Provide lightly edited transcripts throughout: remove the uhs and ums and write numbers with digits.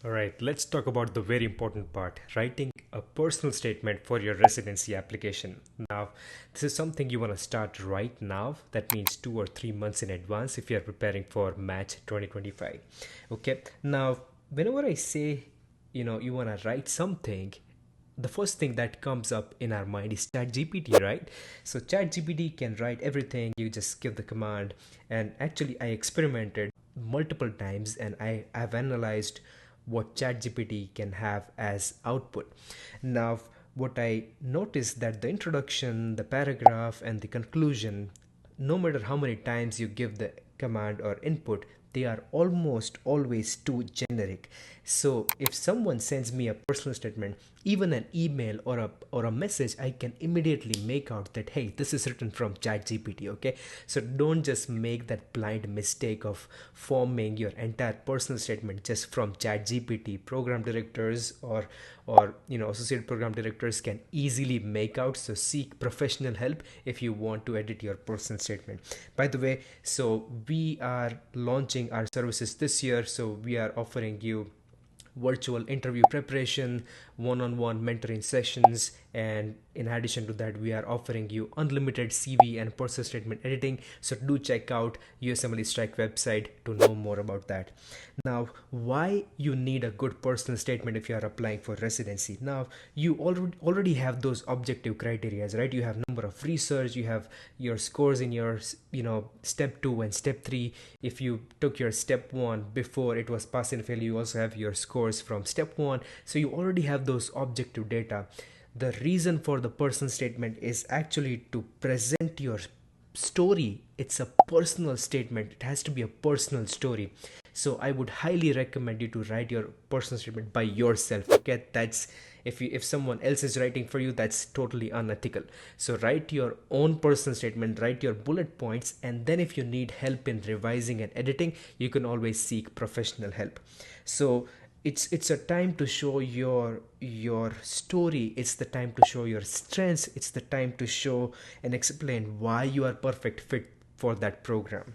All right, let's talk about the very important part, writing a personal statement for your residency application. Now, this is something you want to start right now. That means 2 or 3 months in advance if you're preparing for Match 2025. Okay, now, whenever I say, you want to write something, the first thing that comes up in our mind is ChatGPT, right? So ChatGPT can write everything. You just give the command, and actually, I experimented multiple times, and I've analyzed what ChatGPT can have as output. Now, what I noticed that the introduction, the paragraph, and the conclusion, no matter how many times you give the command or input, they are almost always too generic. So if someone sends me a personal statement, even an email or a message, I can immediately make out that hey, this is written from ChatGPT. Okay, so don't just make that blind mistake of forming your entire personal statement just from ChatGPT. Program directors or associate program directors can easily make out. So seek professional help if you want to edit your personal statement. By the way, so we are launching our services this year. So we are offering you virtual interview preparation, one-on-one mentoring sessions, and in addition to that, we are offering you unlimited CV and personal statement editing. So do check out USMLEStrike website to know more about that. Now, why you need a good personal statement if you are applying for residency? Now, you already have those objective criteria, right? You have number of research, you have your scores in your step 2 and step 3. If you took your step 1 before it was pass and fail, you also have your scores from step 1. So you already have those objective data. The reason for the personal statement is actually to present your story. It's a personal statement, it has to be a personal story. So I would highly recommend you to write your personal statement by yourself. Okay, that's if someone else is writing for you, that's totally unethical. So write your own personal statement, write your bullet points, and then if you need help in revising and editing, you can always seek professional help. So it's a time to show your story. It's the time to show your strengths. It's the time to show and explain why you are perfect fit for that program.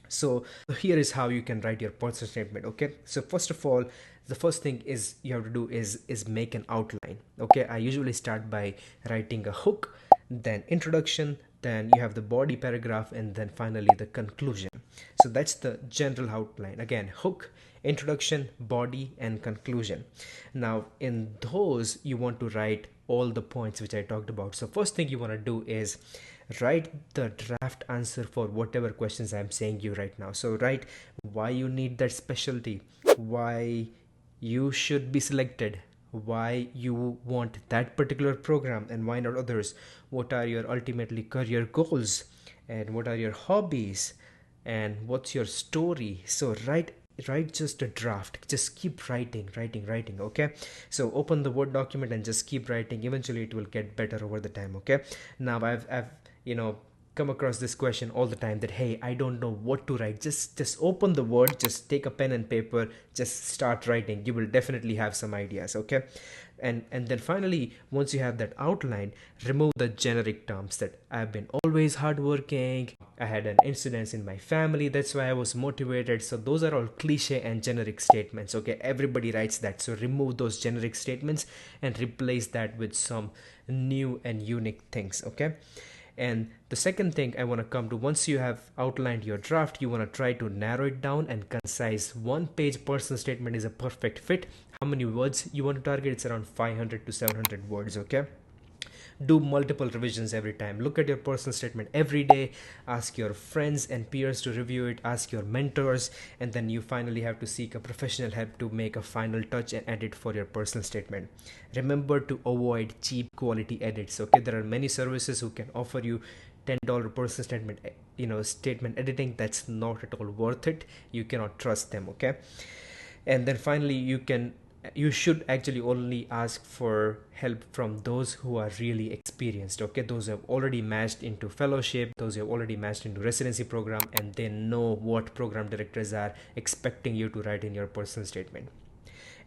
So here is how you can write your personal statement. Okay, so first of all, the first thing is you have to do is make an outline. Okay, I usually start by writing a hook, then introduction, then you have the body paragraph, and then finally the conclusion. So that's the general outline. Again, hook, introduction, body, and conclusion. Now in those you want to write all the points which I talked about. So first thing you want to do is write the draft answer for whatever questions I'm saying you right now. So write why you need that specialty, why you should be selected, why you want that particular program and why not others, what are your ultimately career goals, and what are your hobbies, and what's your story. So write just a draft. Just keep writing. Okay, so open the Word document and just keep writing. Eventually it will get better over the time. Okay, now I've come across this question all the time that hey, I don't know what to write. Just open the Word, just take a pen and paper, just start writing. You will definitely have some ideas. Okay, and then finally, once you have that outline, remove the generic terms that I've been always hardworking, I had an incident in my family, that's why I was motivated. So those are all cliche and generic statements. Okay, everybody writes that. So remove those generic statements and replace that with some new and unique things. Okay, and the second thing I want to come to, once you have outlined your draft, you want to try to narrow it down and concise. One page personal statement is a perfect fit. How many words you want to target? It's around 500 to 700 words. Okay, do multiple revisions every time. Look at your personal statement every day. Ask your friends and peers to review it. Ask your mentors, and then you finally have to seek a professional help to make a final touch and edit for your personal statement. Remember to avoid cheap quality edits. Okay, there are many services who can offer you $10 personal statement statement editing. That's not at all worth it. You cannot trust them. Okay, and then finally you should actually only ask for help from those who are really experienced. Okay, those who have already matched into fellowship, those who have already matched into residency program, and they know what program directors are expecting you to write in your personal statement.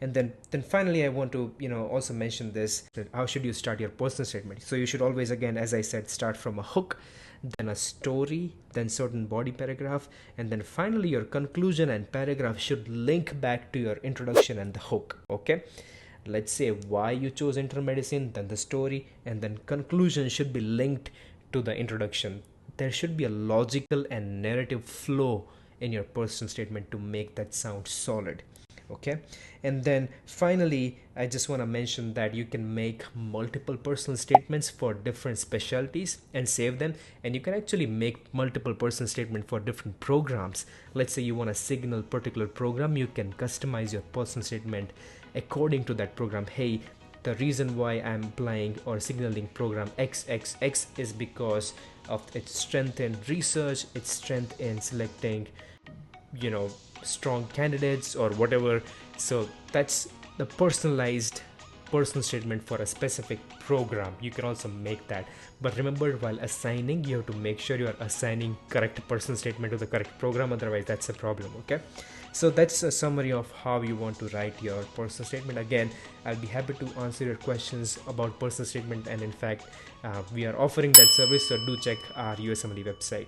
And then finally I want to also mention this, that how should you start your personal statement. So you should always, again, as I said, start from a hook, then a story, then certain body paragraph, and then finally your conclusion and paragraph should link back to your introduction and the hook. Okay, let's say why you chose internal medicine, then the story, and then conclusion should be linked to the introduction. There should be a logical and narrative flow in your personal statement to make that sound solid. Okay, and then finally I just want to mention that you can make multiple personal statements for different specialties and save them, and you can actually make multiple personal statement for different programs. Let's say you want to signal particular program, you can customize your personal statement according to that program. Hey, the reason why I'm applying or signaling program XXX is because of its strength in research, its strength in selecting, strong candidates or whatever. So that's the personalized personal statement for a specific program. You can also make that, but remember, while assigning, you have to make sure you are assigning correct personal statement to the correct program, otherwise that's a problem. Okay, so that's a summary of how you want to write your personal statement. Again, I'll be happy to answer your questions about personal statement, and in fact we are offering that service, so do check our USMLE website.